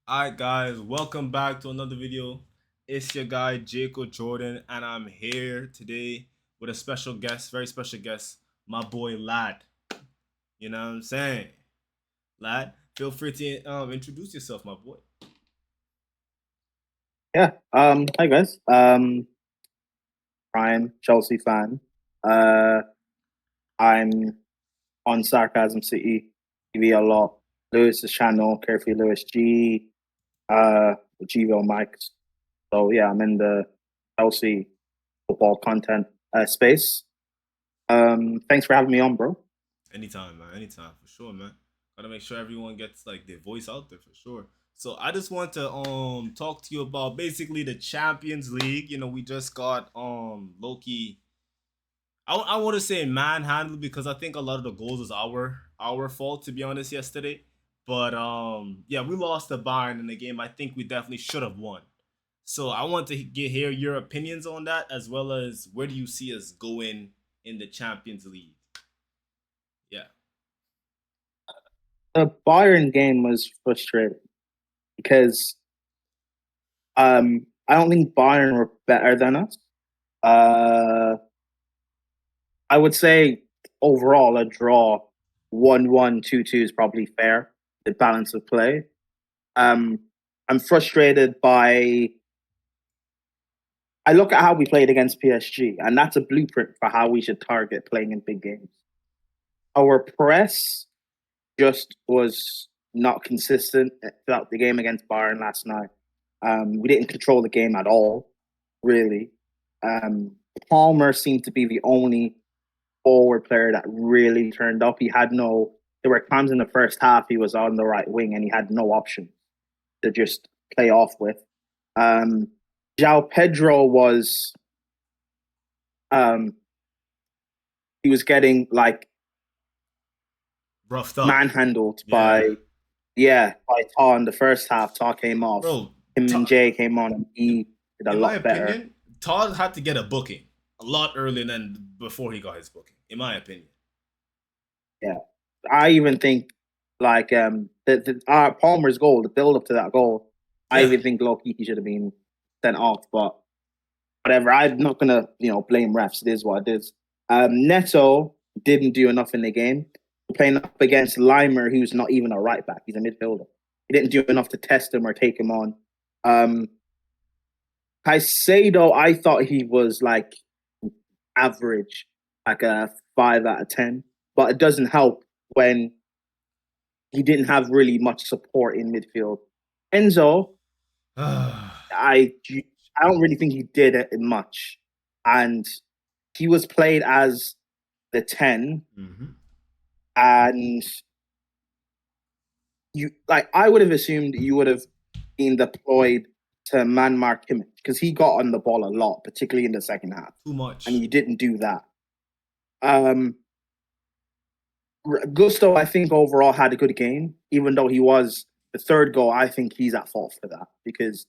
Alright guys, welcome back to another video. It's your guy JaakoJordan and I'm here today with a special guest, very special guest, my boy Lad. You know what I'm saying? Lad, feel free to introduce yourself, my boy. Yeah. Hi guys. Ryan, Chelsea fan. I'm on Sarcasm City TV a lot. Lewis's channel, Carefree Lewis G, GVO Mike's. So yeah, I'm in the Chelsea football content space. Thanks for having me on, bro. Anytime, man. Anytime, for sure, man. Gotta make sure everyone gets like their voice out there for sure. So I just want to talk to you about basically the Champions League. You know, we just got Loki. I want to say manhandled because I think a lot of the goals is our fault, to be honest, yesterday. But yeah, we lost the Bayern in the game. I think we definitely should have won. So I want to hear your opinions on that, as well as where do you see us going in the Champions League? Yeah. The Bayern game was frustrating because I don't think Bayern were better than us. Uh, I would say overall a draw 1-1, 2-2 is probably fair. The balance of play. Um, I'm frustrated by. I look at how we played against PSG, and that's a blueprint for how we should target playing in big games. Our press just was not consistent throughout the game against Bayern last night. We didn't control the game at all, really. Palmer seemed to be the only forward player that really turned up. He had no. There were times in the first half he was on the right wing and he had no option to just play off with. Um, João Pedro was he was getting like Roughed up. manhandled Yeah. by Tar in the first half. Tar came off. Bro, Him and Ta- Jay came on and he did a in my lot better. opinion, Todd had to get a booking a lot earlier than before he got his booking, in my opinion. Yeah. I even think like Palmer's goal, the build up to that goal, I Yeah. even think Loki should have been sent off, but whatever. I'm not gonna, blame refs. It is what it is. Neto didn't do enough in the game. We're playing up against Limer, who's not even a right back. He's a midfielder. He didn't do enough to test him or take him on. Caicedo, I thought he was like average, like a 5 out of 10. But it doesn't help when he didn't have really much support in midfield. Enzo, I don't really think he did it much, and he was played as the 10, and I would have assumed you would have been deployed to man mark him because he got on the ball a lot, particularly in the second half. Too much. And you didn't do that. Gusto, I think overall had a good game, even though he was the third goal. I think he's at fault for that because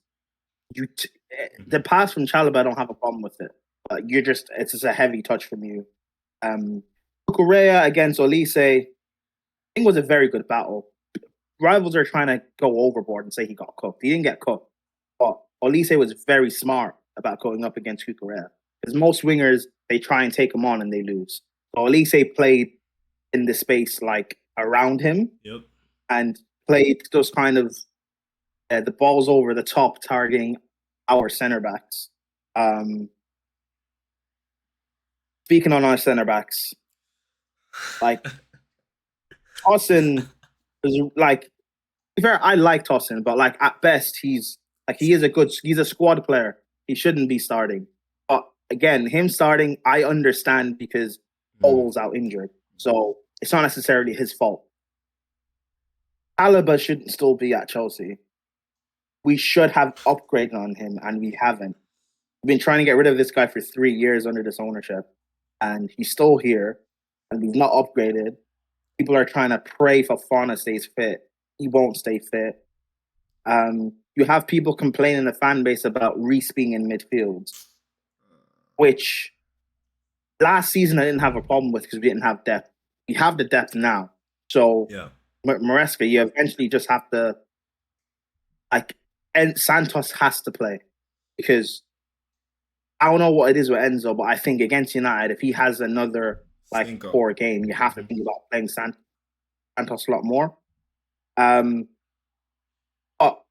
the pass from Chalobah, I don't have a problem with it. But it's just a heavy touch from you. Correa against Olise, I think was a very good battle. Rivals are trying to go overboard and say he got cooked. He didn't get cooked. But Olise was very smart about going up against Correa. Because most wingers, they try and take him on and they lose. So Olise played in the space like around him. Yep. And played those kind of the balls over the top, targeting our center backs. Speaking on our center backs, like Tosin is like. Fair, I like Tosin, but like at best, he's a squad player. He shouldn't be starting. But again, him starting, I understand because Cole's out injured, so it's not necessarily his fault. Alaba shouldn't still be at Chelsea. We should have upgraded on him, and we haven't. We've been trying to get rid of this guy for 3 years under this ownership, and he's still here, and we've not upgraded. People are trying to pray for Fauna stays fit. He won't stay fit. You have people complaining in the fan base about Reece being in midfield, which last season I didn't have a problem with because we didn't have depth. We have the depth now. So, yeah. Maresca, you eventually just have to like, and Santos has to play because I don't know what it is with Enzo, but I think against United, if he has another like Cinco. poor game, you have to think about playing Santos a lot more. But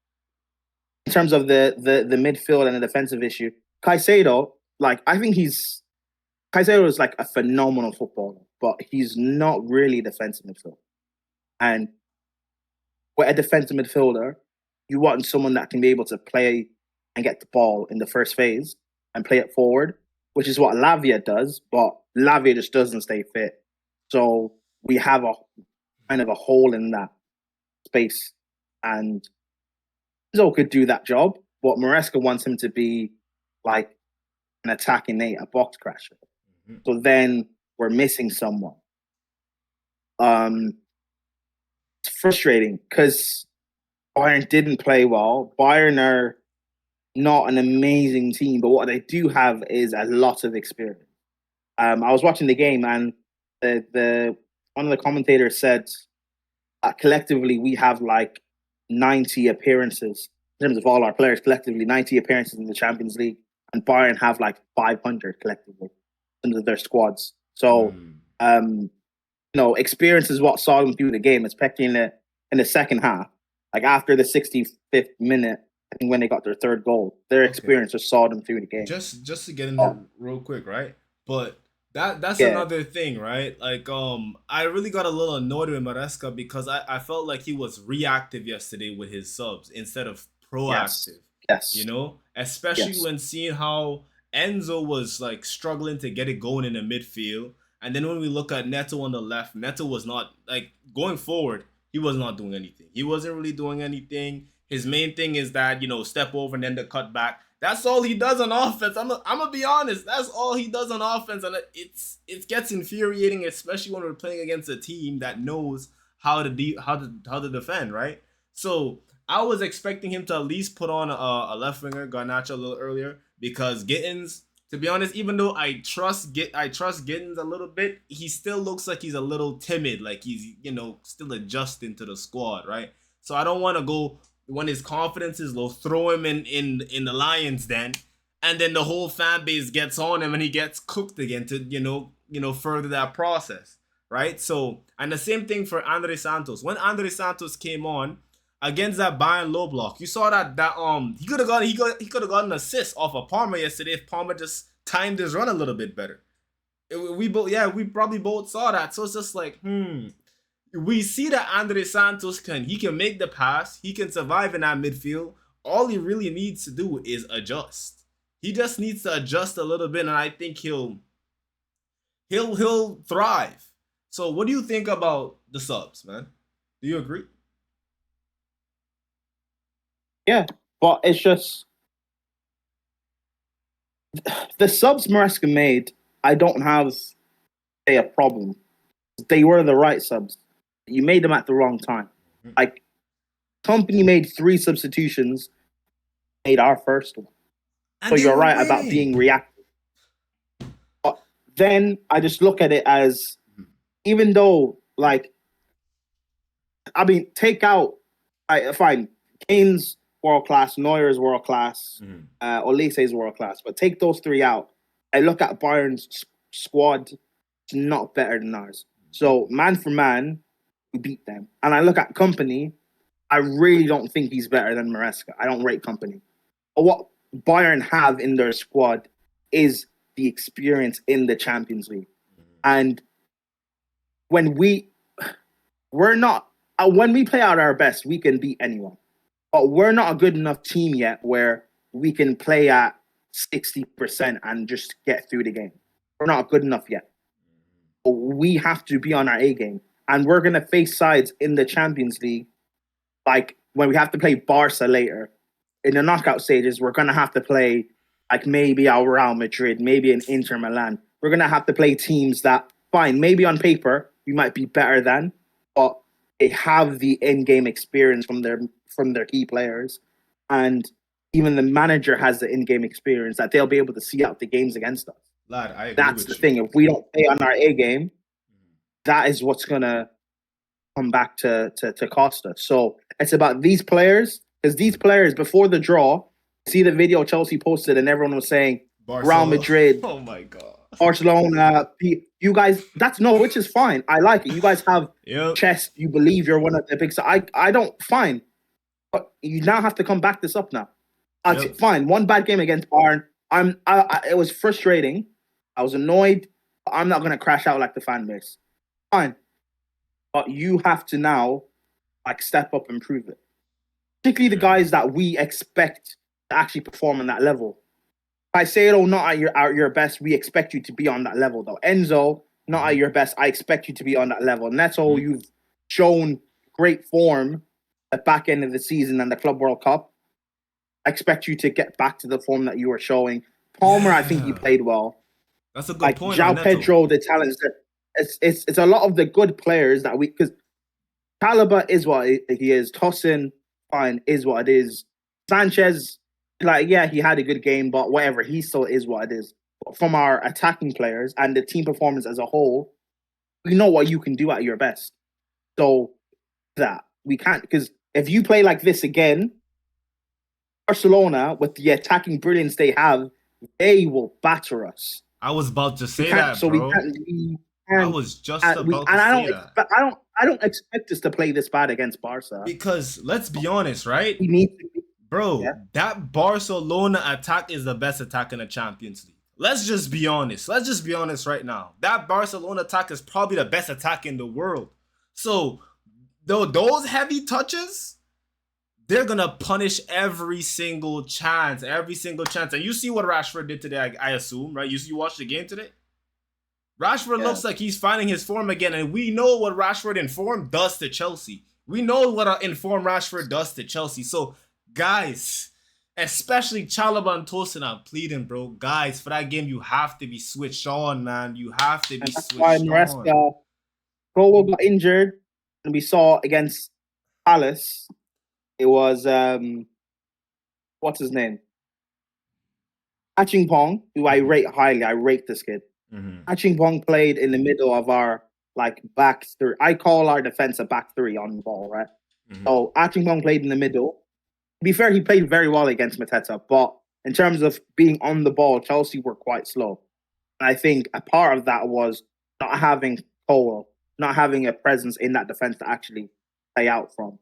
in terms of the midfield and the defensive issue, Caicedo, like I think Caicedo is like a phenomenal footballer, but he's not really a defensive midfielder. And with a defensive midfielder, you want someone that can be able to play and get the ball in the first phase and play it forward, which is what Lavia does, but Lavia just doesn't stay fit. So we have a kind of a hole in that space. And Enzo could do that job, but Maresca wants him to be like an attacking eight, a box crasher. Mm-hmm. So then we're missing someone. It's frustrating because Bayern didn't play well. Bayern are not an amazing team, but what they do have is a lot of experience. I was watching the game, and the one of the commentators said that collectively we have like 90 appearances in terms of all our players collectively, 90 appearances in the Champions League, and Bayern have like 500 collectively in terms of their squads. So, experience is what saw them through the game, especially in the second half. Like after the 65th minute, I think when they got their third goal, their experience just saw them through the game. Just to get into real quick, right? But that's another thing, right? Like I really got a little annoyed with Maresca because I felt like he was reactive yesterday with his subs instead of proactive. Yes. You know? Especially when seeing how Enzo was like struggling to get it going in the midfield. And then when we look at Neto on the left, Neto was not like going forward, he was not doing anything. He wasn't really doing anything. His main thing is that, step over and then the cut back. That's all he does on offense. I'm gonna be honest. That's all he does on offense, and it gets infuriating, especially when we're playing against a team that knows how to defend, right? So I was expecting him to at least put on a left winger, Garnacho, a little earlier, because Gittins, to be honest, even though I trust Gittins a little bit, he still looks like he's a little timid, like he's still adjusting to the squad, right? So I don't want to go. When his confidence is low, throw him in the Lions den, and then the whole fan base gets on him and he gets cooked again to further that process, right? So, and the same thing for Andre Santos. When Andre Santos came on against that Bayern low block, you saw that he could have gotten an assist off of Palmer yesterday if Palmer just timed his run a little bit better. We probably both saw that. So it's just like, we see that Andre Santos can make the pass. He can survive in that midfield. All he really needs to do is adjust. He just needs to adjust a little bit, and I think he'll thrive. So what do you think about the subs, man? Do you agree? Yeah, but it's just the subs Maresca made, I don't have a problem. They were the right subs. You made them at the wrong time. Like, Company made 3 substitutions, made our first one. And so you're right about being reactive. But then I just look at it as, even though, take out, fine, Kane's world-class, Neuer's world-class, Olise's world-class, but take those 3 out. I look at Bayern's squad, it's not better than ours. So, man for man, we beat them. And I look at Company, I really don't think he's better than Maresca. I don't rate Company. But what Bayern have in their squad is the experience in the Champions League. And when we play out our best, we can beat anyone. But we're not a good enough team yet where we can play at 60% and just get through the game. We're not good enough yet. But we have to be on our A game. And we're going to face sides in the Champions League, like when we have to play Barca later. In the knockout stages, we're going to have to play like maybe our Real Madrid, maybe an Inter Milan. We're going to have to play teams that, fine, maybe on paper, we might be better than, but they have the in-game experience from their key players. And even the manager has the in-game experience that they'll be able to see out the games against us. Lad, I agree. That's the thing. If we don't play on our A game, that is what's going to come back to cost us. So it's about these players Because these players, before the draw, see the video Chelsea posted and everyone was saying, Real Madrid, oh my God, Barcelona, you guys, which is fine. I like it. You guys have chess. You believe you're one of the big. I don't, fine. But you now have to come back this up now. Fine. One bad game against Bayern. It was frustrating. I was annoyed. I'm not going to crash out like the fan base. Fine. But you have to now like step up and prove it. Particularly the guys that we expect to actually perform on that level. Caicedo, not at your best. We expect you to be on that level, though. Enzo, not at your best. I expect you to be on that level. Neto, you've shown great form at back end of the season and the Club World Cup. I expect you to get back to the form that you were showing. Palmer, I think he played well. That's a good point. João Pedro, the talents. It's a lot of the good players that because Chalobah is what he is. Tosin, fine, is what it is. Sanchez, he had a good game, but whatever, he still is what it is. But from our attacking players and the team performance as a whole, we know what you can do at your best. So that we can't, because if you play like this again, Barcelona, with the attacking brilliance they have, they will batter us. I was about to say that, so bro. I was just about to say that. I don't expect us to play this bad against Barca. Because let's be honest, right? We need to, bro, that Barcelona attack is the best attack in the Champions League. Let's just be honest. Let's just be honest right now. That Barcelona attack is probably the best attack in the world. So, those heavy touches, they're going to punish every single chance. And you see what Rashford did today, I assume, right? You watched the game today? Rashford looks like he's finding his form again. And we know what Rashford in form does to Chelsea. We know what an informed Rashford does to Chelsea. So, guys, especially Chalobah and Tosin, I'm pleading, bro. Guys, for that game, you have to be switched on, man. You have to be switched on. Cole got injured, and we saw against Palace. It was what's his name? Achimpong, who I rate highly. I rate this kid. Achimpong played in the middle of our back three. I call our defense a back three on the ball, right? So Achimpong played in the middle. To be fair, he played very well against Mateta, but in terms of being on the ball, Chelsea were quite slow. And I think a part of that was not having Cole, not having a presence in that defense to actually play out from.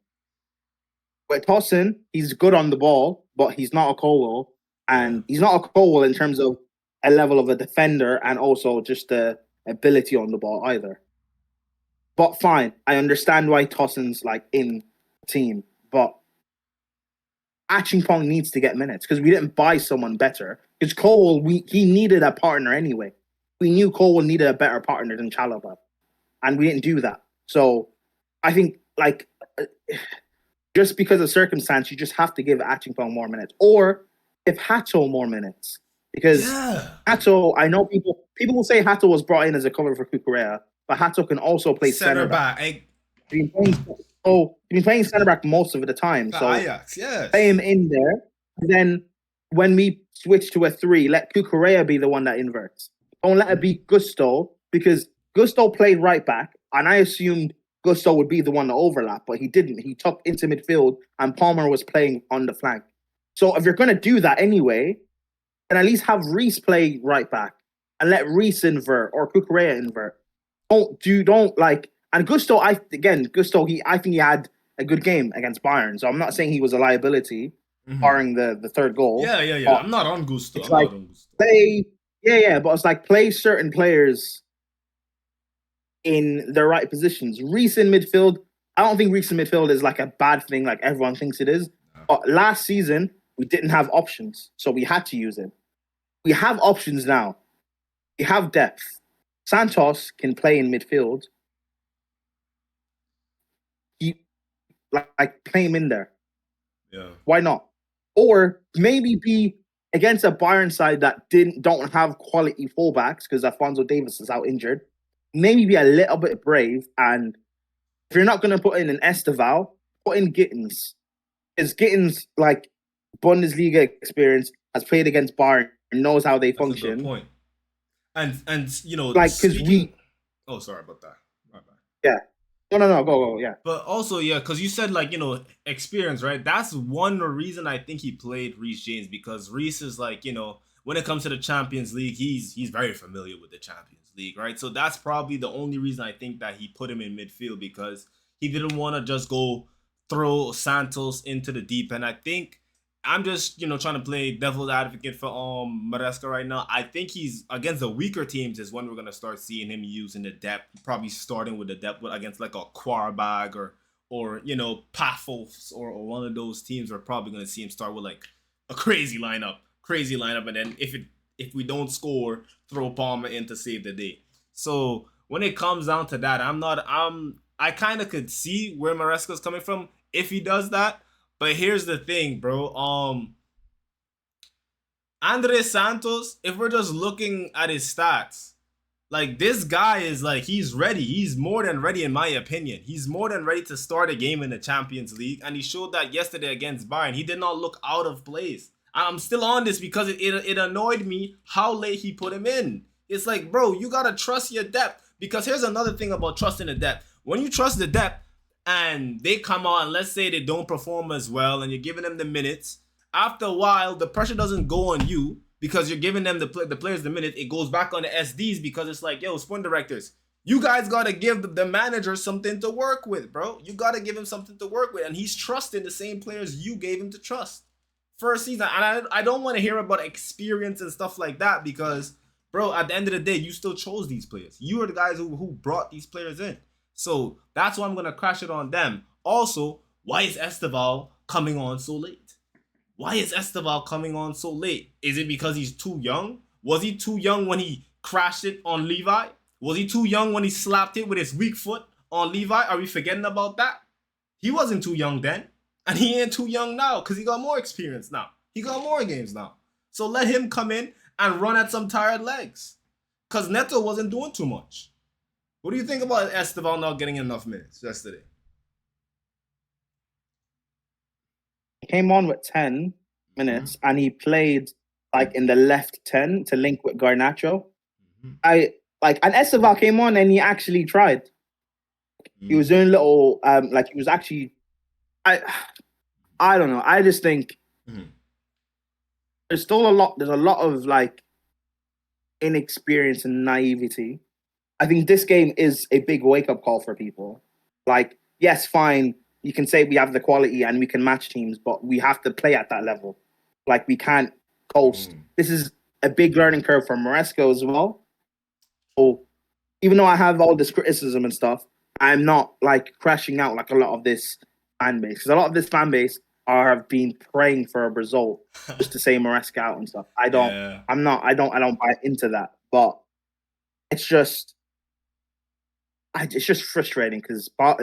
But Tosin, he's good on the ball, but he's not a Cole, and he's not a Cole in terms of a level of a defender and also just the ability on the ball either. But fine, I understand why Tosin's in the team, but Achimpong needs to get minutes because we didn't buy someone better. Because Cole, he needed a partner anyway. We knew Cole needed a better partner than Chalobah, and we didn't do that. So I think just because of circumstance, you just have to give Achimpong more minutes, or give Hato more minutes. Because Hato, I know people will say Hato was brought in as a cover for Cucurella, but Hato can also play center back. He's been playing center back most of the time. So Ajax, play him in there. And then when we switch to a 3, let Cucurella be the one that inverts. Don't let it be Gusto, because Gusto played right back, and I assumed Gusto would be the one to overlap, but he didn't. He tucked into midfield, and Palmer was playing on the flank. So if you're going to do that anyway, then at least have Reece play right back and let Reece invert or Cucurella invert. And Gusto, I think he had a good game against Bayern. So I'm not saying he was a liability, barring the third goal. Yeah. I'm not on Gusto. But it's play certain players in their right positions. Reece in midfield, I don't think Reece in midfield is a bad thing like everyone thinks it is. But last season, we didn't have options, so we had to use it. We have options now. We have depth. Santos can play in midfield. Play him in there. Yeah. Why not? Or maybe be against a Bayern side that don't have quality fullbacks because Alphonso Davies is out injured. Maybe be a little bit brave, and if you're not going to put in an Esteval, put in Gittins. Because Gittins, Bundesliga experience, has played against Bayern and knows how they function. That's a good point. And because oh, sorry about that. My bad. Yeah. No. Go. Yeah. But also, yeah, because you said like experience, right? That's one reason I think he played Reece James, because Reece is like when it comes to the Champions League, he's very familiar with the Champions League, right? So that's probably the only reason I think that he put him in midfield, because he didn't want to just go throw Santos into the deep end. I think I'm just trying to play devil's advocate for Maresca right now. I think he's against the weaker teams is when we're gonna start seeing him using the depth. Probably starting with the depth against like a Quarbag or Paphos or one of those teams. We're probably gonna see him start with like a crazy lineup, and then if we don't score, throw Palmer in to save the day. So when it comes down to that, I kind of could see where Maresca's coming from if he does that. But here's the thing, bro. Andre Santos, if we're just looking at his stats, like this guy is like, he's ready. He's more than ready in my opinion. He's more than ready to start a game in the Champions League. And he showed that yesterday against Bayern. He did not look out of place. I'm still on this because it annoyed me how late he put him in. It's like, bro, you got to trust your depth. Because here's another thing about trusting the depth. When you trust the depth, and they come out and let's say they don't perform as well and you're giving them the minutes, after a while the pressure doesn't go on you because you're giving them the players the minute. It goes back on the SDs because it's like, yo, sporting directors, you guys got to give the manager something to work with, bro. You got to give him something to work with, and he's trusting the same players you gave him to trust first season. And I don't want to hear about experience and stuff like that because, bro, at the end of the day, you still chose these players. You are the guys who brought these players in. So that's why I'm going to crash it on them. Also, why is Esteval coming on so late? Why is Esteval coming on so late? Is it because he's too young? Was he too young when he crashed it on Levi? Was he too young when he slapped it with his weak foot on Levi? Are we forgetting about that? He wasn't too young then. And he ain't too young now because he got more experience now. He got more games now. So let him come in and run at some tired legs. Because Neto wasn't doing too much. What do you think about Esteval not getting enough minutes yesterday? He came on with 10 minutes and he played like in the left 10 to link with Garnacho. And Esteval came on and he actually tried. He was doing little he was actually I don't know. I just think there's a lot of like inexperience and naivety. I think this game is a big wake-up call for people. Like, yes, fine, you can say we have the quality and we can match teams, but we have to play at that level. Like, we can't coast. This is a big learning curve for Maresca as well. So, even though I have all this criticism and stuff, I'm not, like, crashing out like a lot of this fan base. Because a lot of this fan base have been praying for a result just to say Maresca out and stuff. I don't buy into that. But it's just frustrating because they're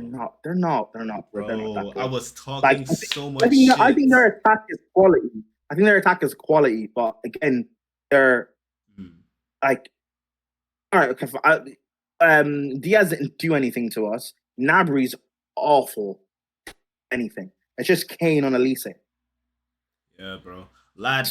not that good. I was talking so much shit. I think their attack is quality. But again, they're like, all right, okay. Diaz didn't do anything to us. Gnabry's awful. Anything. It's just Kane on Elise. Yeah, bro. Lad,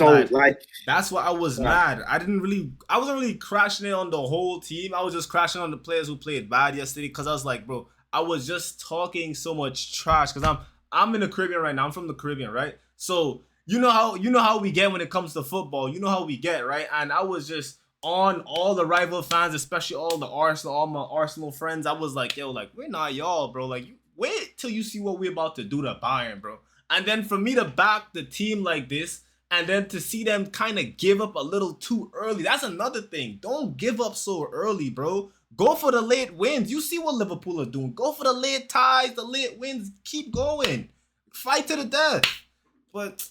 that's why I was mad. I wasn't really crashing it on the whole team. I was just crashing on the players who played bad yesterday because I was like, bro, I was just talking so much trash because I'm in the Caribbean right now. I'm from the Caribbean, right? So you know how we get when it comes to football. You know how we get, right? And I was just on all the rival fans, especially all my Arsenal friends. I was like, yo, like, we're not y'all, bro. Like, wait till you see what we're about to do to Bayern, bro. And then for me to back the team like this, and then to see them kind of give up a little too early. That's another thing. Don't give up so early, bro. Go for the late wins. You see what Liverpool are doing. Go for the late ties, the late wins. Keep going. Fight to the death. But,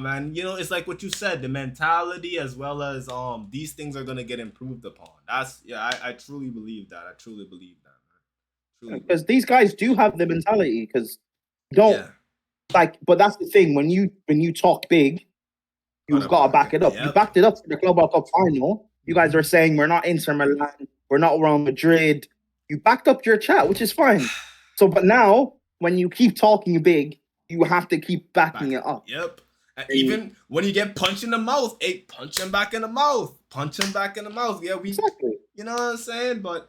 man, it's like what you said. The mentality as well as these things are going to get improved upon. I truly believe that. Man. Because these guys do have the mentality. Because but that's the thing. When you talk big, you've got to back it up. Yep. You backed it up for the Club World Cup final. You guys are saying we're not Inter Milan, we're not Real Madrid. You backed up your chat, which is fine. So, but now when you keep talking big, you have to keep backing it up. Yep. And even when you get punched in the mouth, punch him back in the mouth. Punch him back in the mouth. Yeah, exactly. You know what I'm saying? But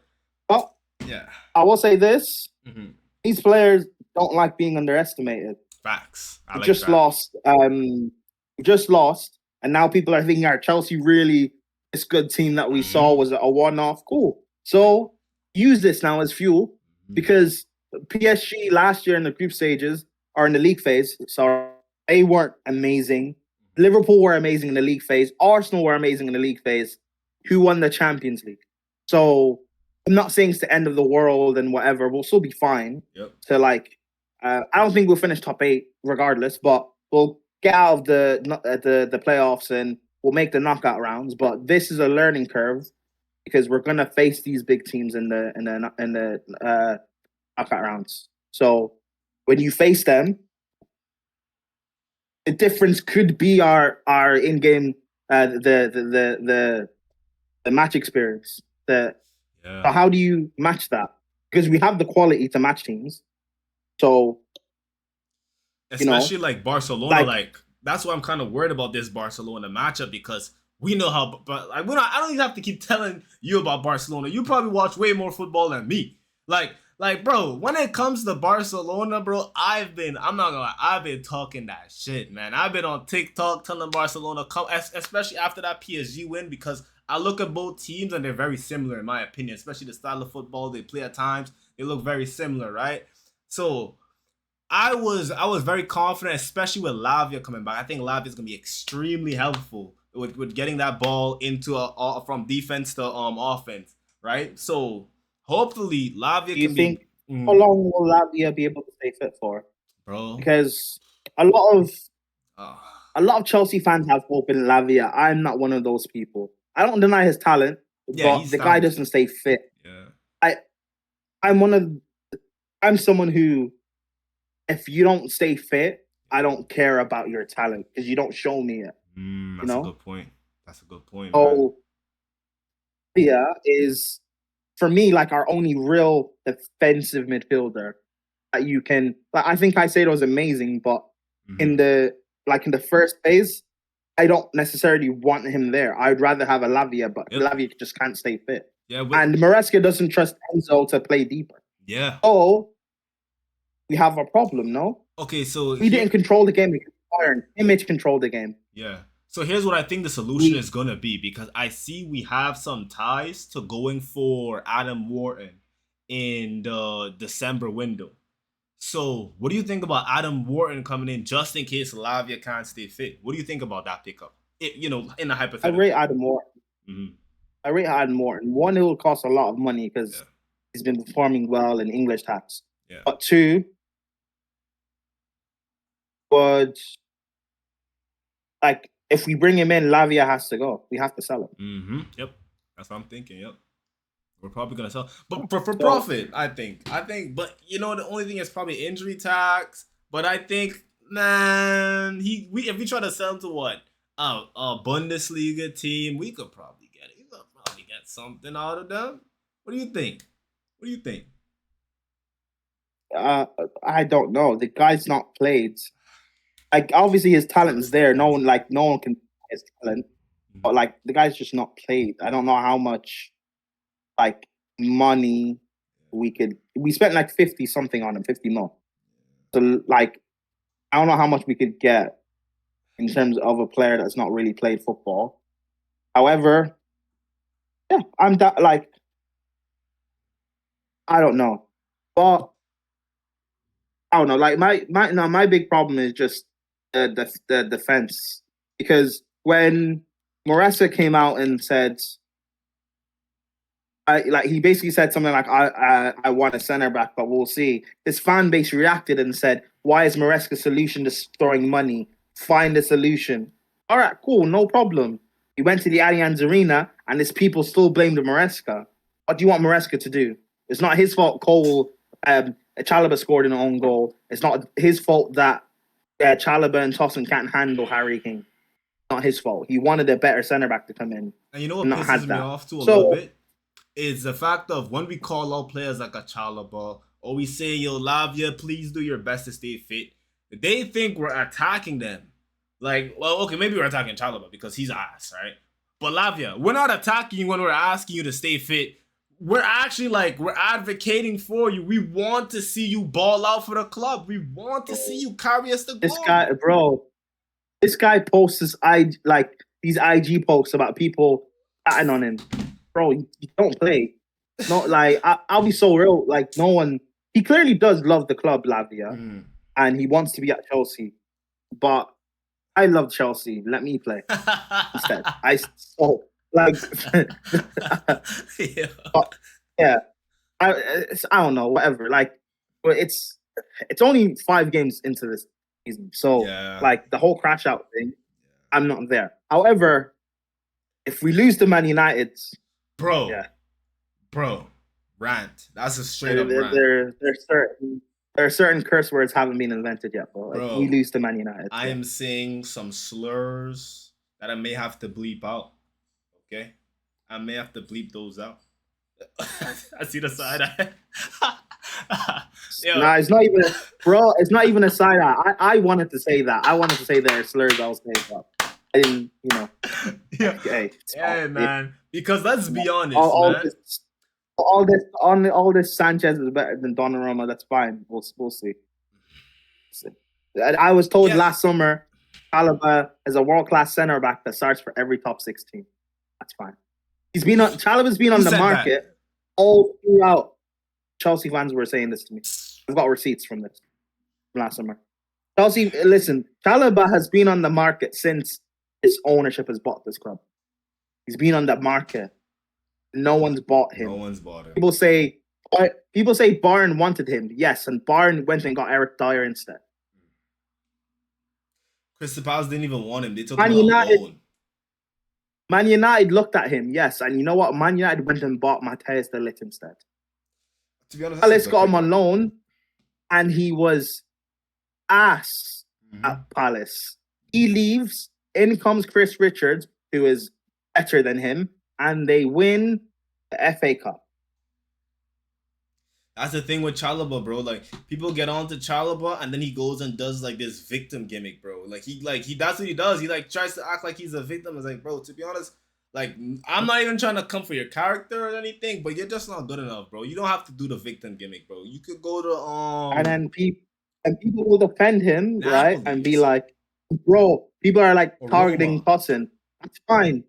Yeah. I will say this: Mm-hmm. these players don't like being underestimated. Facts. I We like just that. lost. We just lost, and now people are thinking, "Are Chelsea really this good team that we saw was a one-off?" Cool. So use this now as fuel because PSG last year in the group stages or in the league phase, sorry, they weren't amazing. Liverpool were amazing in the league phase. Arsenal were amazing in the league phase. Who won the Champions League? So I'm not saying it's the end of the world and whatever. We'll still be fine. Yep. To like, I don't think we'll finish top 8 regardless, but we'll get out of the playoffs and we'll make the knockout rounds. But this is a learning curve because we're gonna face these big teams in the knockout rounds. So when you face them, the difference could be our in game the match experience. So how do you match that? Because we have the quality to match teams. So especially like Barcelona, like that's why I'm kind of worried about this Barcelona matchup because we know how. But like I don't even have to keep telling you about Barcelona. You probably watch way more football than me. Like, bro, when it comes to Barcelona, bro, I'm not gonna lie, I've been talking that shit, man. I've been on TikTok telling Barcelona come, especially after that PSG win, because I look at both teams and they're very similar in my opinion, especially the style of football they play at times. They look very similar, right? So I was very confident, especially with Lavia coming back. I think Lavia is gonna be extremely helpful with getting that ball into from defense to offense, right? So hopefully Lavia do you can think be. how long will Lavia be able to stay fit for? Bro, because a lot of Chelsea fans have hope in Lavia. I'm not one of those people. I don't deny his talent, but the guy doesn't stay fit. Yeah. I'm someone who, if you don't stay fit, I don't care about your talent because you don't show me it. That's a good point. That's a good point, man. So Lavia is, for me, like our only real defensive midfielder that you can. Like, I think Caicedo was amazing, but in the first phase, I don't necessarily want him there. I'd rather have a Lavia, but Lavia just can't stay fit. Yeah, and Maresca doesn't trust Enzo to play deeper. Yeah. So we have a problem, no? Okay, so we didn't control the game. Image controlled the game. Yeah. So here's what I think the solution is gonna be, because I see we have some ties to going for Adam Wharton in the December window. So what do you think about Adam Wharton coming in just in case Lavia can't stay fit? What do you think about that pickup? In a hypothetical. I rate Adam Wharton. I rate Adam Wharton. One, it will cost a lot of money because he's been performing well in English tax. Yeah. But two, like, if we bring him in, Lavia has to go. We have to sell him. Yep. That's what I'm thinking. Yep. We're probably gonna sell, but for profit, I think. But the only thing is probably injury tax. But I think, man, if we try to sell him to what a Bundesliga team, we could probably get it. We could probably get something out of them. What do you think? I don't know. The guy's not played. Like, obviously his talent is there. No one can his talent, but like the guy's just not played. I don't know how much like money we spent like 50 something on him, 50 mil. So like, I don't know how much we could get in terms of a player that's not really played football. However, yeah, I'm like, I don't know, but I don't know. Like my big problem is just the defense, because when Maresca came out and said, he basically said something like, I want a center back, but we'll see. His fan base reacted and said, why is Maresca's solution just throwing money? Find a solution. All right, cool, no problem. He went to the Allianz Arena and his people still blamed Maresca. What do you want Maresca to do? It's not his fault Chalobah scored an own goal. It's not his fault that Chalobah and Tosin can't handle Harry Kane. It's not his fault. He wanted a better centre back to come in. And you know what pisses me off too a little bit? Is the fact of when we call out players like a Chalobah, or we say, yo, Lavia, please do your best to stay fit, they think we're attacking them. Like, well, okay, maybe we're attacking Chalobah because he's ass, right? But Lavia, we're not attacking you when we're asking you to stay fit. we're actually like we're advocating for you. We want to see you ball out for the club. We want to see you carry us to This glory. guy, bro. This guy posts these IG posts about people chatting on him. Bro, you don't play. Not like I'll be so real. Like no one. He clearly does love the club, Lavia, and he wants to be at Chelsea. But I love Chelsea. Let me play instead. I Yeah. But, yeah. I don't know. Whatever. Like, but it's only 5 games into this season, so like the whole crash out thing, I'm not there. However, if we lose to Man United, bro, rant. That's a straight up rant. There are certain curse words haven't been invented yet, bro. Like, we lose to Man United. I am saying some slurs that I may have to bleep out. Okay, I may have to bleep those out. I see the side eye. Nah, it's not even, bro. It's not even a side eye. I wanted to say that. I wanted to say there are slurs. I was saying, but I didn't. You know. Yeah, man. Because let's be honest, man. All this Sanchez is better than Donnarumma. That's fine. We'll see. I was told last summer, Chalobah is a world class center back that starts for every top 6 team. That's fine. Chalobah's been on the market all throughout. Chelsea fans were saying this to me. I've got receipts from this from last summer. Chelsea, listen, Chalobah has been on the market since his ownership has bought this club. He's been on the market. No one's bought him. No one's bought him. People say Bayern wanted him. Yes, and Bayern went and got Eric Dyer instead. Crystal Palace didn't even want him. They took him on loan. Man United looked at him, yes, and you know what? Man United went and bought Matthias de Ligt instead. To be honest, Palace got him on loan, and he was ass at Palace. He leaves, in comes Chris Richards, who is better than him, and they win the FA Cup. That's the thing with Chalobah, bro. Like, people get on to Chalobah, and then he goes and does like this victim gimmick, bro. Like he that's what he does. He like tries to act like he's a victim. It's like, bro, to be honest, like I'm not even trying to come for your character or anything, but you're just not good enough, bro. You don't have to do the victim gimmick, bro. You could go to and then people will defend him, right? And be like, bro, people are like targeting Tosin. That's fine.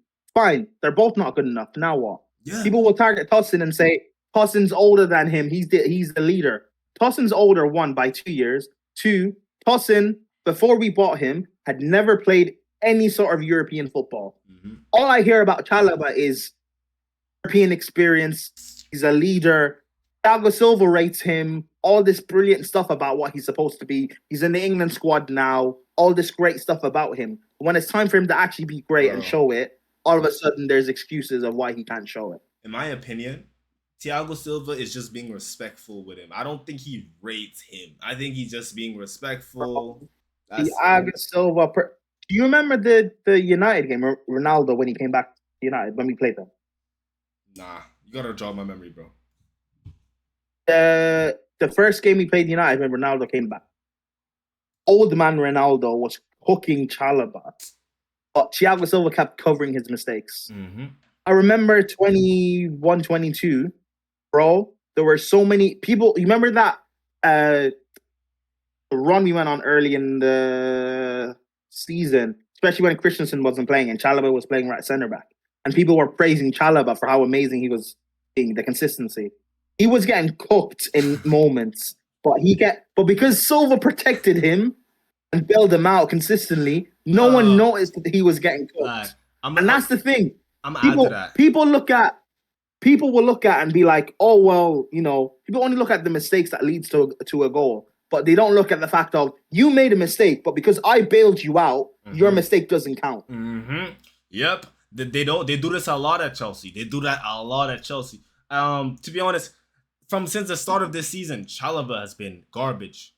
They're both not good enough. Now what? Yeah. People will target Tosin and say Tosin's older than him. He's the leader. Tosin's older, 1, by 2 years. 2, Tosin, before we bought him, had never played any sort of European football. All I hear about Chalobah is European experience. He's a leader. Thiago Silva rates him. All this brilliant stuff about what he's supposed to be. He's in the England squad now. All this great stuff about him. When it's time for him to actually be great and show it, all of a sudden there's excuses of why he can't show it. In my opinion, Thiago Silva is just being respectful with him. I don't think he rates him. I think he's just being respectful. Thiago Silva. Do you remember the United game, Ronaldo, when he came back to United, when we played them? Nah, you gotta jog my memory, bro. The first game we played United when Ronaldo came back. Old man Ronaldo was hooking Chalobah, but Thiago Silva kept covering his mistakes. I remember 21-22, bro. There were so many people. You remember that the run we went on early in the season, especially when Christensen wasn't playing and Chalobah was playing right center back, and people were praising Chalobah for how amazing he was being, the consistency. He was getting cooked in moments, but because Silva protected him and bailed him out consistently, no one noticed that he was getting cooked. And that's the thing. People will look at and be like, oh, well, you know, people only look at the mistakes that leads to a goal, but they don't look at the fact of you made a mistake, but because I bailed you out, your mistake doesn't count. Yep. They do this a lot at Chelsea. They do that a lot at Chelsea. To be honest, since the start of this season, Chalobah has been garbage.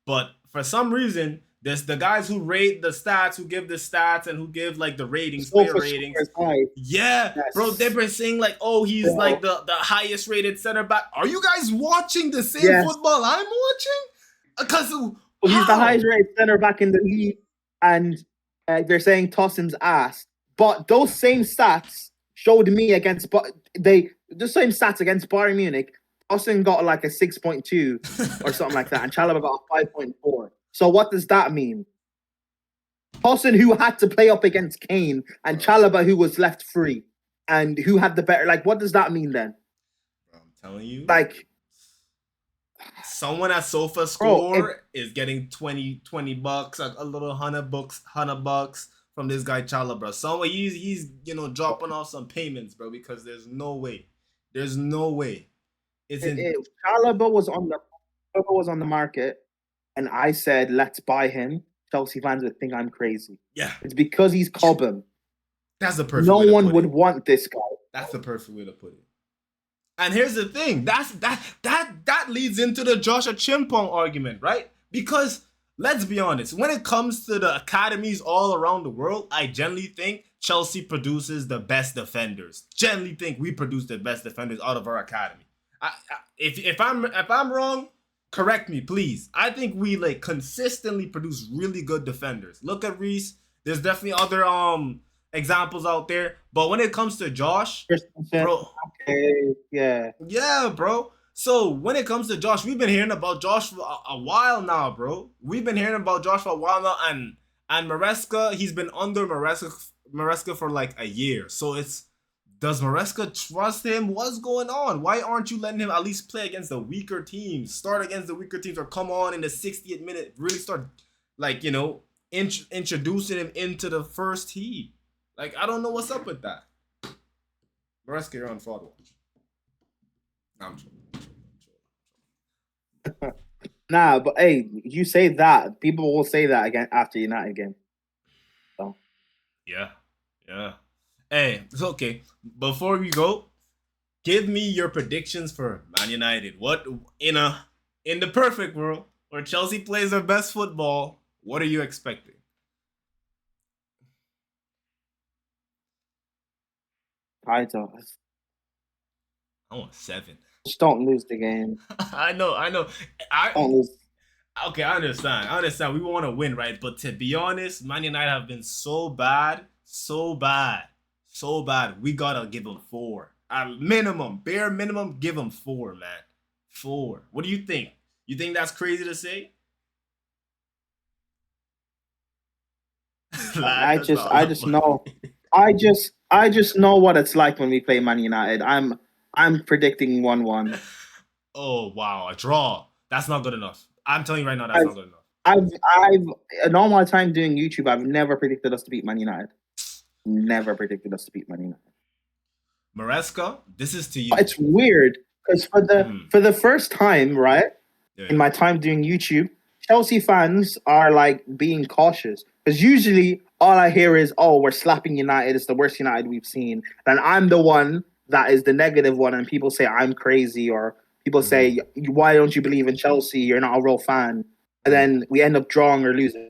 But for some reason, there's the guys who rate the stats, who give the stats, and who give like the ratings, player ratings. Yeah, yes. Bro, they've been saying like, oh, he's like the highest rated center back. Are you guys watching the same football I'm watching? Because he's the highest rated center back in the league, and they're saying Tosin's ass. But those same stats showed me against. But they the same stats against Bayern Munich. Tosin got like a 6.2 or something like that, and Chalobah got a 5.4. So what does that mean? Tosin, who had to play up against Kane, and Chalobah, who was left free, and who had the better. Like, what does that mean then? Bro, I'm telling you. Like, someone at Sofa Score is getting $20 bucks, a little $100 from this guy Chalobah. Someone he's dropping off some payments, bro, because there's no way. Chalobah was on the market, and I said, let's buy him. Chelsea fans would think I'm crazy. Yeah. It's because he's Cobham. That's the perfect No way to one put would it. want this guy. That's the perfect way to put it. And here's the thing. That leads into the Joshua Chimpong argument, right? Because let's be honest, when it comes to the academies all around the world, I generally think Chelsea produces the best defenders. Generally think we produce the best defenders out of our academy. If I'm wrong, correct me, please. I think we like consistently produce really good defenders. Look at Reece. There's definitely other examples out there. But when it comes to Josh, bro. Okay, yeah. Yeah, bro. So when it comes to Josh, we've been hearing about Josh for a while now, bro. We've been hearing about Josh for a while now, and Maresca, he's been under Maresca for like a year. So does Maresca trust him? What's going on? Why aren't you letting him at least play against the weaker teams? Start against the weaker teams, or come on in the 60th minute, really start like, introducing him into the first team. Like, I don't know what's up with that. Maresca, you're on fraud watch. I'm trolling. Nah, but hey, you say that, people will say that again after United game. So. Yeah. Hey, it's okay. Before we go, give me your predictions for Man United. What in the perfect world where Chelsea plays their best football, what are you expecting? I want 7. Just don't lose the game. I know. Don't lose. Okay, I understand. We want to win, right? But to be honest, Man United have been so bad. We gotta give them 4. Bare minimum, give them 4, man. 4. What do you think? You think that's crazy to say? I just know. I just know what it's like when we play Man United. I'm predicting 1-1. Oh wow, a draw. That's not good enough. I'm telling you right now, that's not good enough. I've in all my time doing YouTube, I've never predicted us to beat Man United. Never predicted us to beat Man United. Maresca, this is to you. It's weird because for the first time, right, in my time doing YouTube, Chelsea fans are like being cautious because usually all I hear is, "Oh, we're slapping United. It's the worst United we've seen," and I'm the one that is the negative one, and people say I'm crazy, or people say, "Why don't you believe in Chelsea? You're not a real fan." And then we end up drawing or losing.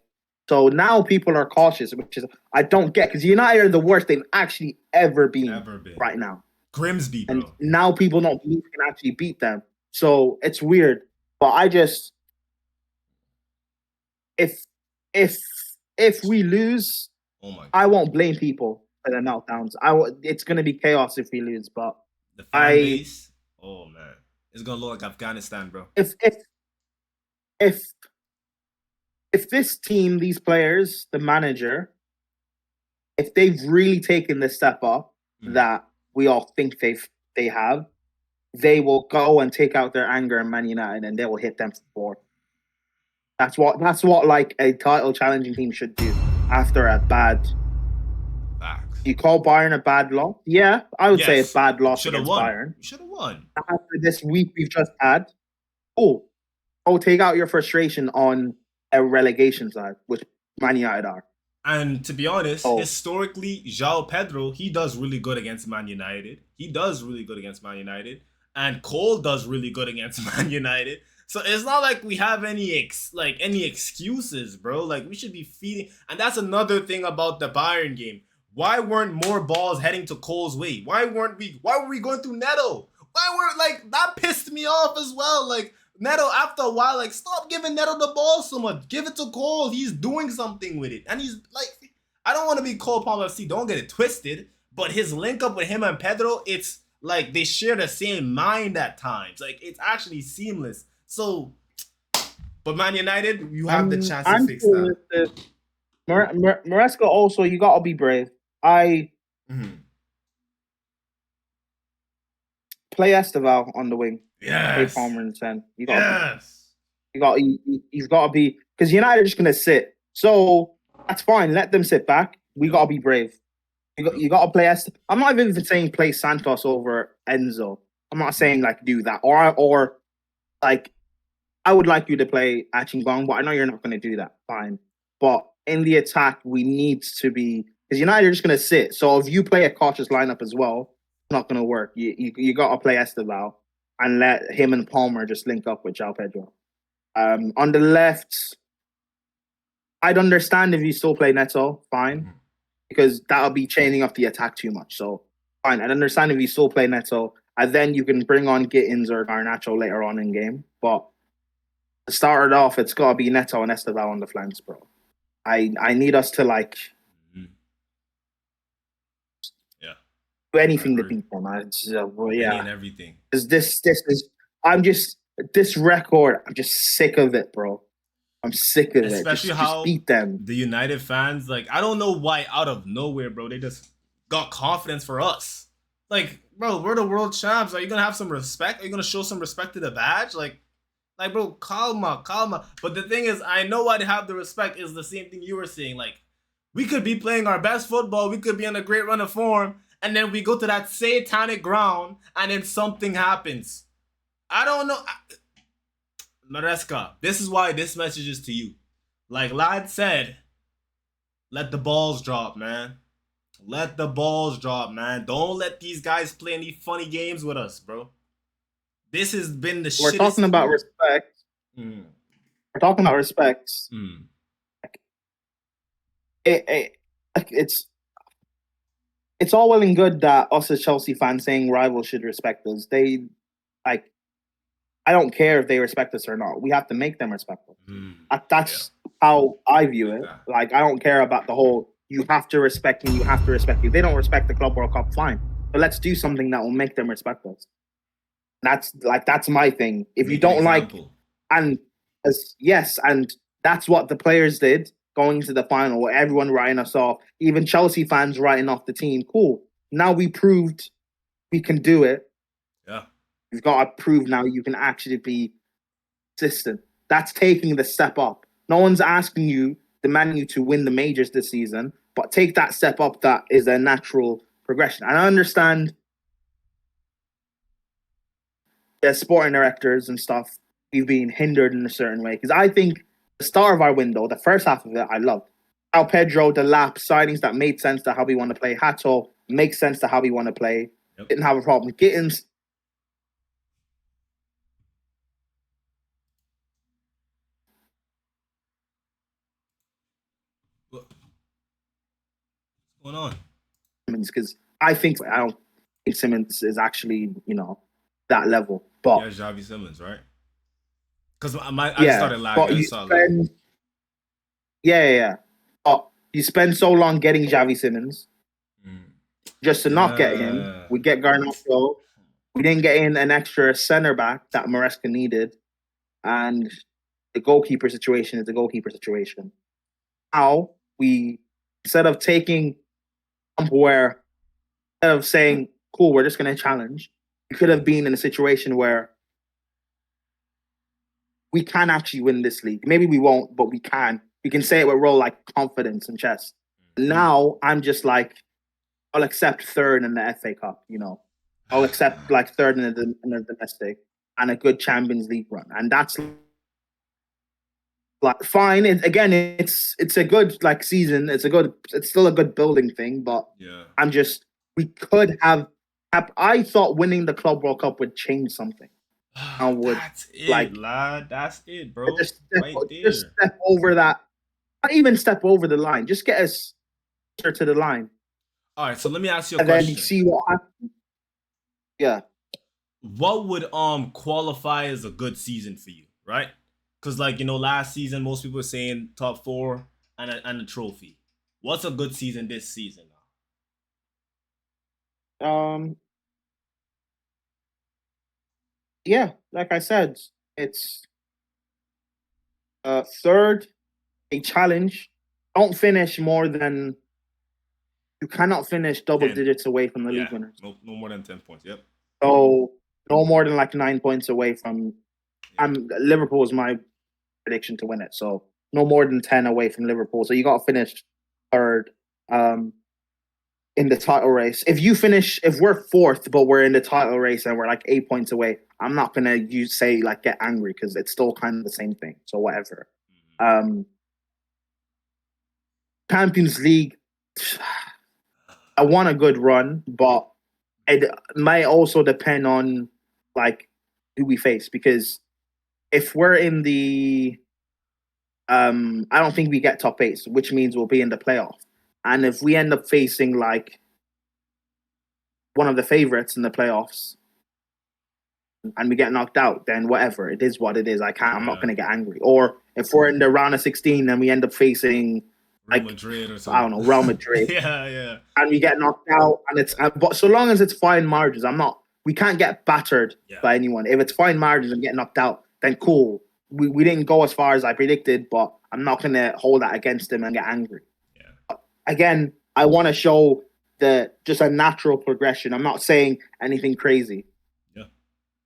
So now people are cautious, which is I don't get, because United are the worst they've actually ever been right now. Grimsby, bro. And now people don't believe we can actually beat them. So it's weird. But I just if we lose, I won't blame people for the meltdowns. It's gonna be chaos if we lose, but the fan base, oh man. It's gonna look like Afghanistan, bro. If this team, these players, the manager, if they've really taken the step up that we all think they have, they will go and take out their anger in Man United and they will hit them for 4. That's what like a title challenging team should do after a bad. Facts. You call Bayern a bad loss? Yeah, I would say a bad loss against Bayern. You should have won. After this week we've just had, take out your frustration on a relegation side, which Man United are. And to be honest, historically, João Pedro, he does really good against Man United. And Cole does really good against Man United. So it's not like we have any excuses, bro. Like, we should be feeding. And that's another thing about the Bayern game. Why weren't more balls heading to Cole's way? Why were we going through Neto? That pissed me off as well. Like, Neto, after a while, like, stop giving Neto the ball so much. Give it to Cole. He's doing something with it. And he's like, I don't want to be Cole Palmer FC. Don't get it twisted. But his link up with him and Pedro, it's like they share the same mind at times. Like it's actually seamless. So, but Man United, you have the chance to I'm fix cool that. with this. Maresca also, you gotta be brave. I Mhm. play Esteval on the wing. Play Yes, Palmer in the 10. yes. You've got to be, because United are just gonna sit. So that's fine. Let them sit back. We Yep. gotta be brave. You got to play Esteval. I'm not even saying play Santos over Enzo. I'm not saying like do that or like I would like you to play Achingong, but I know you're not going to do that. Fine. But in the attack, we need to be, because United are just going to sit. So if you play a cautious lineup as well, it's not going to work. You got to play Esteval and let him and Palmer just link up with João Pedro. On the left, I'd understand if you still play Neto, fine, because that'll be chaining up the attack too much. So fine, I'd understand if you still play Neto, and then you can bring on Gittins or Garnacho later on in game. But to start it off, it's got to be Neto and Esteval on the flanks, bro. I need us to like Yeah, do anything to beat them. Well, any and yeah, everything. because this is I'm just this record. I'm just sick of it, bro. I'm sick of it. Especially Just how beat them. the United fans, like, I don't know why out of nowhere, bro, they just got confidence for us. Like, bro, we're the world champs. Are you gonna have some respect? Are you gonna show some respect to the badge? Like, bro, calma, calma. But the thing is, I know why they have the respect is the same thing you were saying. Like, we could be playing our best football, we could be on a great run of form, and then we go to that satanic ground, and then something happens. I don't know. Maresca, this is why this message is to you. Like Lad said, let the balls drop, man. Let the balls drop, man. Don't let these guys play any funny games with us, bro. This has been the We're talking shittest about year. respect. We're talking about respect. It's all well and good that us as Chelsea fans saying rivals should respect us. They like I don't care if they respect us or not. We have to make them respect us. That's how I view it. Like I don't care about the whole you have to respect me, you have to respect me. If they don't respect the Club World Cup, fine. But let's do something that will make them respect us. That's my thing. If you don't like and yes, and that's what the players did going into the final, where everyone writing us off, even Chelsea fans writing off the team. Cool. Now we proved we can do it. Yeah. You've got to prove now you can actually be consistent. That's taking the step up. No one's asking you, demanding you to win the majors this season, but take that step up that is a natural progression. And I understand the sporting directors and stuff, we've been hindered in a certain way. Because I think the start of our window, the first half of it, I loved. How Pedro, the lap, signings that made sense to how we want to play. Hato makes sense to how we want to play. Yep. Didn't have a problem. Gittins. What's going on? Because I don't think Simmons is actually, that level. But yeah, Xavi Simmons, right? Because I started lagging. Yeah. But you spend so long getting Xavi Simmons just to not get him. We get Garnacho. We didn't get in an extra center back that Maresca needed. And the goalkeeper situation is the goalkeeper situation. Now, instead of taking where, instead of saying, cool, we're just going to challenge, we could have been in a situation where we can actually win this league. Maybe we won't, but we can. We can say it with real confidence and chest. Now I'm just like, I'll accept third in the FA Cup, I'll accept third in the domestic and a good Champions League run. And that's fine. It's a good season. It's still a good building thing, but we could have, I thought winning the Club World Cup would change something. That's it, lad. That's it, bro. Just step over that. Not even step over the line. Just get us to the line. All right, so let me ask you a question. And then see what happens. Yeah. What would qualify as a good season for you, right? Because last season most people were saying top 4 and a trophy. What's a good season this season now? yeah, like I said, it's third, a challenge. Don't finish more than you cannot finish double 10. digits away from the Yeah. league winners. No more than 10 points. Yep. So no more than like 9 points away from. Yeah. Liverpool is my prediction to win it. So no more than 10 away from Liverpool. So you got to finish third in the title race. If we're fourth, but we're in the title race and we're like 8 points away, I'm not gonna say like get angry because it's still kind of the same thing. So whatever. Champions League, I want a good run, but it might also depend on like who we face, because if we're in the I don't think we get top eight, which means we'll be in the playoff. And if we end up facing like one of the favorites in the playoffs and we get knocked out, then whatever, it is what it is. I'm not gonna get angry. Or if we're in the round of 16 and we end up facing Real Madrid or something. I don't know, Real Madrid. yeah. And we get knocked out, and it's but so long as it's fine margins, we can't get battered by anyone. If it's fine margins and get knocked out, then cool. We didn't go as far as I predicted, but I'm not gonna hold that against him and get angry. Yeah. Again, I want to show just a natural progression. I'm not saying anything crazy. Yeah.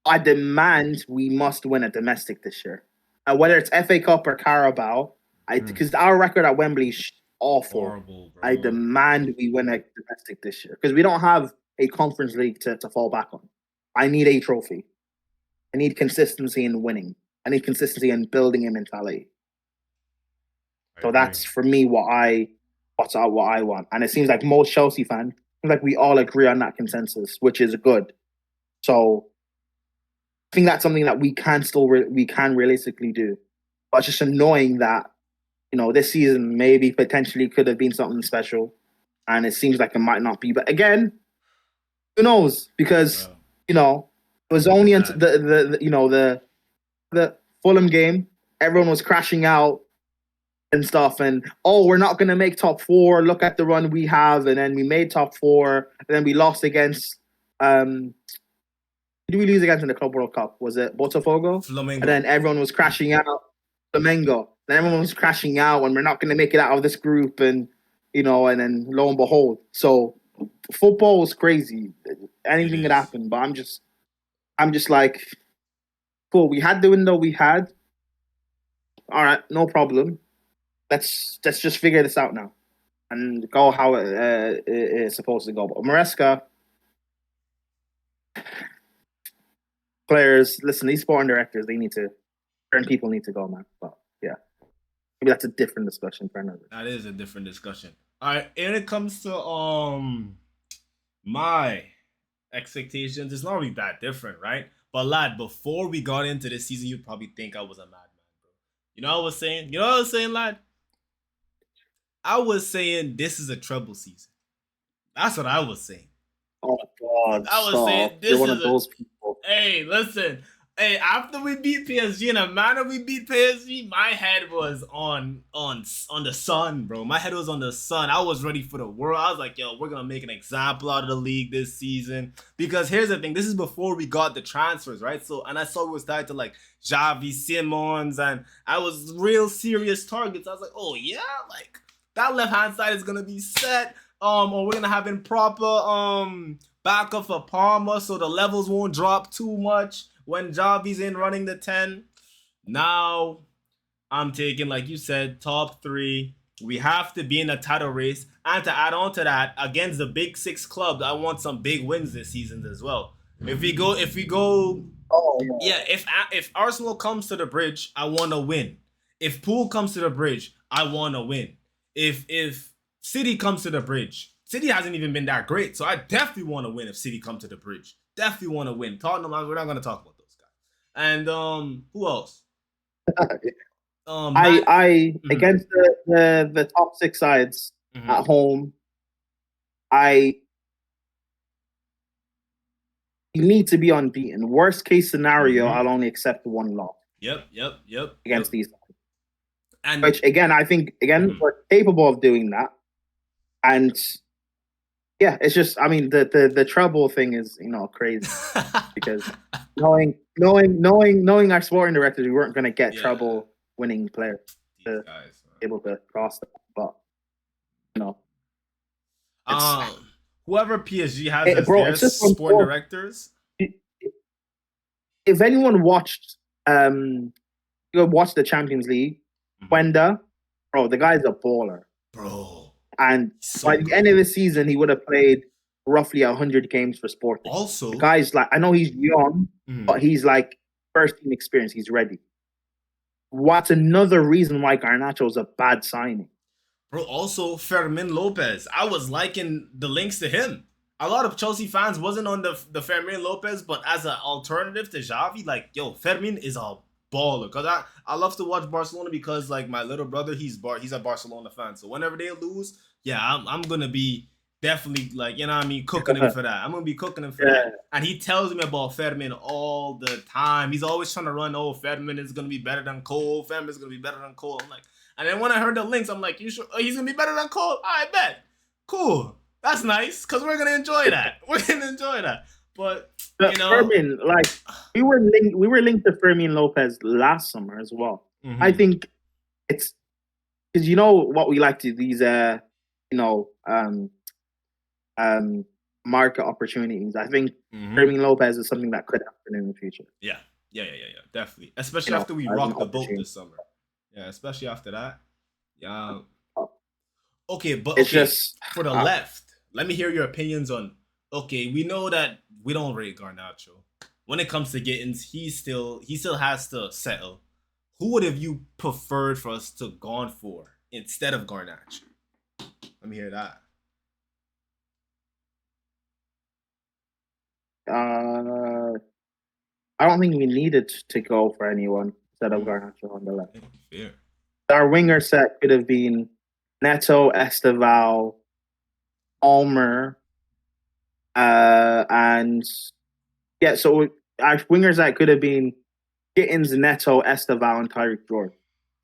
I demand we must win a domestic this year, whether it's FA Cup or Carabao. Because our record at Wembley is awful. Horrible, bro. I demand we win a domestic this year because we don't have a Conference League to fall back on. I need a trophy. I need consistency in winning. I need consistency in building a mentality. So that's for me what I want. And it seems like most Chelsea fans, like we all agree on that consensus, which is good. So I think that's something that we can realistically do. But it's just annoying that this season maybe potentially could have been something special, and it seems like it might not be. But again, who knows? Because it was only until the Fulham game, everyone was crashing out and stuff, and we're not going to make top four. Look at the run we have, and then we made top four, and then we lost against. Did we lose against in the Club World Cup? Was it Botafogo? Flamengo. And then everyone was crashing out. Flamengo. Then everyone was crashing out, and we're not going to make it out of this group, and and then lo and behold. So football was crazy. Anything could happen, but I'm just like, cool. We had the window we had. All right, no problem. Let's just figure this out now, and go how it is supposed to go. But Maresca, players, listen. These sporting directors, certain people need to go, man. But yeah. Maybe that's a different discussion for another. That is a different discussion. All right, when it comes to my expectations, it's not really that different, right? But lad, before we got into this season, you'd probably think I was a madman, bro. You know what I was saying? Lad? I was saying this is a treble season. That's what I was saying. Oh God! I was saying this is those people. Hey, listen. Hey, after we beat PSG in a manner we beat PSG, my head was on the sun, bro. My head was on the sun. I was ready for the world. I was like, yo, we're gonna make an example out of the league this season. Because here's the thing, this is before we got the transfers, right? So, and I saw we were starting to like Xavi, Simons, and I was real serious targets. I was like, oh yeah, like that left hand side is gonna be set. Or we're gonna have improper backup for Palmer, so the levels won't drop too much when Xavi's in running the 10. Now, I'm taking, like you said, top 3. We have to be in a title race. And to add on to that, against the big 6 clubs, I want some big wins this season as well. If we go, if Arsenal comes to the bridge, I want to win. If Poole comes to the bridge, I want to win. If City comes to the bridge, City hasn't even been that great, so I definitely want to win if City come to the bridge. Definitely want to win. Tottenham, we're not going to talk about those guys. And who else? Against the top 6 sides at home, you need to be unbeaten. Worst case scenario, I'll only accept 1 loss. Yep. Against these guys. And which again, I think we're capable of doing that. And Yeah, it's just, I mean, the treble thing is, crazy because knowing our sporting directors, we weren't going to get Yeah, treble winning players these to guys, be able to cross that. But you know, man. it's Whoever PSG has as bro, their it's just sporting directors, if anyone watched the Champions League, Wenda, bro, the guy's a baller. bro, And by so the end good. of the season, he would have played roughly 100 games for Sporting. The Also, guy's like, I know he's young, but he's like first team experience. He's ready. What's another reason why Garnacho is a bad signing? bro, also Fermin Lopez. I was liking the links to him. A lot of Chelsea fans wasn't on the Fermin Lopez, but as an alternative to Xavi, like, yo, Fermin is a baller. Cause I love to watch Barcelona because like my little brother, he's a Barcelona fan. So whenever they lose, yeah, I'm gonna be definitely like, you know what I mean, cooking him for that. I'm gonna be cooking him for that. And he tells me about Fermin all the time. He's always trying to run, oh, Fermin is gonna be better than Cole. Fermin is gonna be better than Cole. I'm like, and then when I heard the links, I'm like, you sure he's gonna be better than Cole? I bet. Cool. That's nice, because we're gonna enjoy that. We're gonna enjoy that. But Fermin, like we were linked to Fermin Lopez last summer as well. I think it's because you know what we like to these market opportunities. I think Fermin Lopez is something that could happen in the future. Yeah, definitely. Especially after we rocked the boat this summer. Yeah, especially after that. Yeah. Okay, but it's just for the left, let me hear your opinions on. Okay, we know that we don't rate Garnacho. When it comes to Gittins, he still has to settle. Who would have you preferred for us to gone for instead of Garnacho? Let me hear that. I don't think we needed to go for anyone instead of Garnacho on the left. Fair. Our winger set could have been Neto, Esteval, Almer, and yeah. So our wingers that could have been Gittins, Neto, Esteval, and Tyreek George.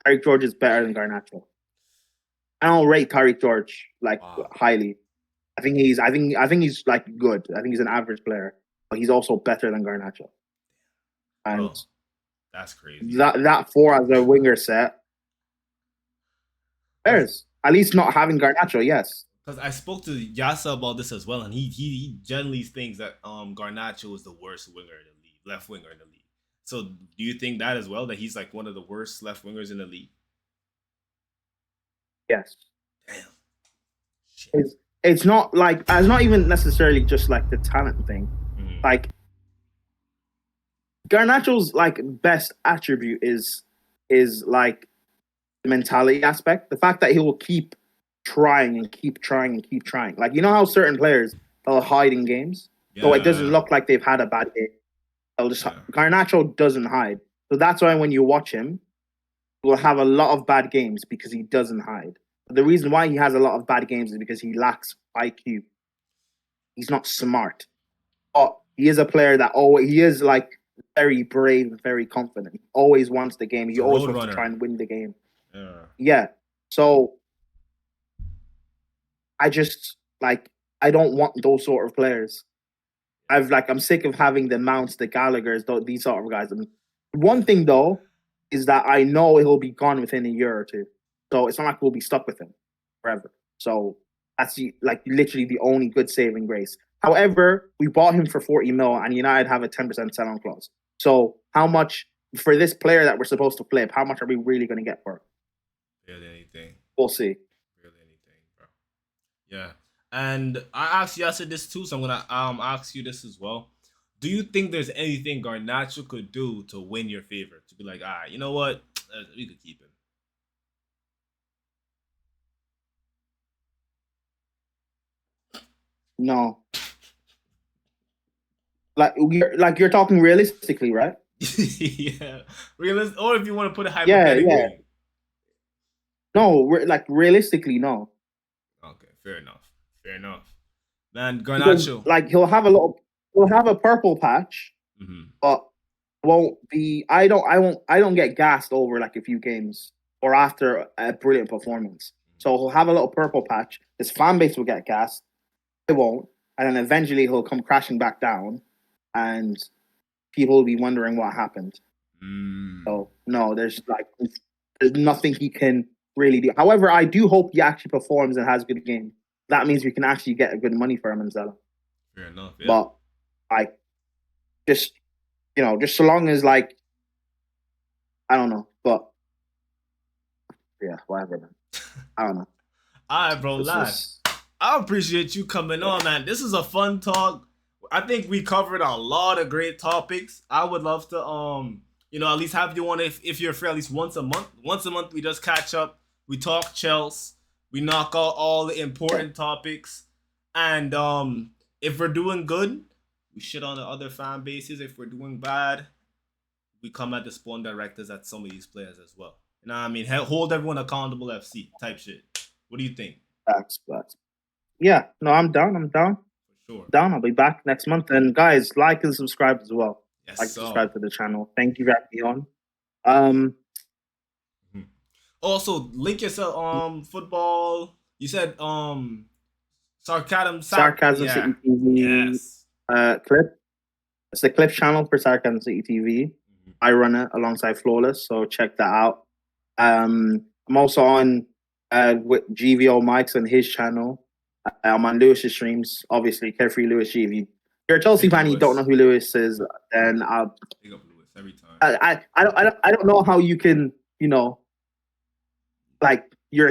Tyreek George is better than Garnacho. I don't rate Tyreek George like highly. I think he's like good. I think he's an average player, but he's also better than Garnacho. And that's crazy. That four as a winger set. There's at least not having Garnacho, yes. Because I spoke to Yasa about this as well, and he generally thinks that Garnacho is the worst winger in the league, left winger in the league. So do you think that as well, that he's like one of the worst left wingers in the league? Yes. Damn. It's not like it's not even necessarily just like the talent thing. Like Garnacho's like best attribute is like the mentality aspect. The fact that he will keep trying and keep trying and keep trying. Like, you know how certain players they'll hide in games, so it doesn't look like they've had a bad game. They'll just Garnacho doesn't hide, so that's why when you watch him, he will have a lot of bad games because he doesn't hide. But the reason why he has a lot of bad games is because he lacks IQ. He's not smart, but he is a player that he is like very brave, very confident. He always wants the game. He always wants to try and win the game. Yeah. So I just I don't want those sort of players. I'm sick of having the Mounts, the Gallaghers, these sort of guys. I mean, one thing though is that I know he'll be gone within a year or two. So it's not like we'll be stuck with him forever. So that's literally the only good saving grace. However, we bought him for 40 mil and United have a 10% sell-on clause. So how much for this player that we're supposed to flip, how much are we really going to get for it? Barely anything. We'll see. Barely anything, bro. Yeah. And I asked Yasser this too, so I'm going to ask you this as well. Do you think there's anything Garnacho could do to win your favor? To be like, you know what? We could keep him. No. You're talking realistically, right? Yeah. Or if you want to put it hypothetically. Yeah. No, realistically, no. Okay, fair enough. Man, Garnacho. Because, he'll have a purple patch, but won't be. I don't get gassed over like a few games or after a brilliant performance. So he'll have a little purple patch. His fan base will get gassed. won't, and then eventually he'll come crashing back down, and people will be wondering what happened. So no, there's nothing he can really do. However, I do hope he actually performs and has a good game. That means we can actually get a good money for him and sell him. Fair enough. Yeah. But just so long as I don't know, but yeah, whatever, man. I don't know. All right, bro, lad. I appreciate you coming on, man. This is a fun talk. I think we covered a lot of great topics. I would love to at least have you on if you're free at least once a month. Once a month we just catch up, we talk Chelsea, we knock out all the important topics, and if we're doing good, we shit on the other fan bases. If we're doing bad, we come at the spawn directors at some of these players as well. You know what I mean? Hold everyone accountable, FC type shit. What do you think? Facts. Yeah, no, I'm down. For sure. Down. I'll be back next month. And guys, like and subscribe as well. Yes, subscribe to the channel. Thank you for having me on. Also, link yourself football. You said Sarcasm City TV. Yes. Clip. It's the Clip channel for Sarcasm City TV. I run it alongside Flawless, so check that out. I'm also on with GVO Mike's on his channel. I'm on Lewis's streams, obviously. Carefree Lewis G. If you're a Chelsea fan, you don't know who Lewis is, then I'll pick up Lewis every time. I don't know how you can, you're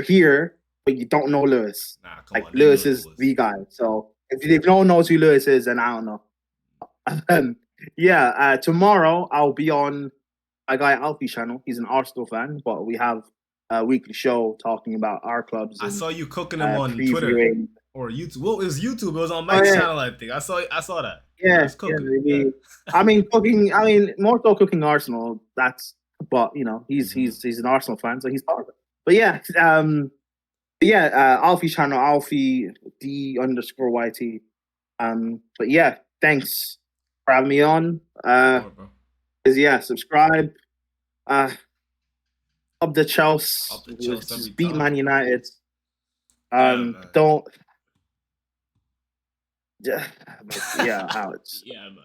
here, but you don't know Lewis. Nah, come on. Lewis is the guy. So if no one knows who Lewis is, then I don't know. Tomorrow I'll be on a guy Alfie's channel. He's an Arsenal fan, but we have a weekly show talking about our clubs. I saw you cooking them on Twitter or YouTube. Well, it was YouTube. It was on Mike's channel, I think. I saw that. Yeah, cooking. Yeah. I mean, more so cooking Arsenal. But he's an Arsenal fan, so he's part of it. But Alfie's channel, Alfie D_YT. But yeah, thanks for having me on. Subscribe. Up the Chelsea. Just beat Man United. Don't. Yeah, Alex. Yeah, man.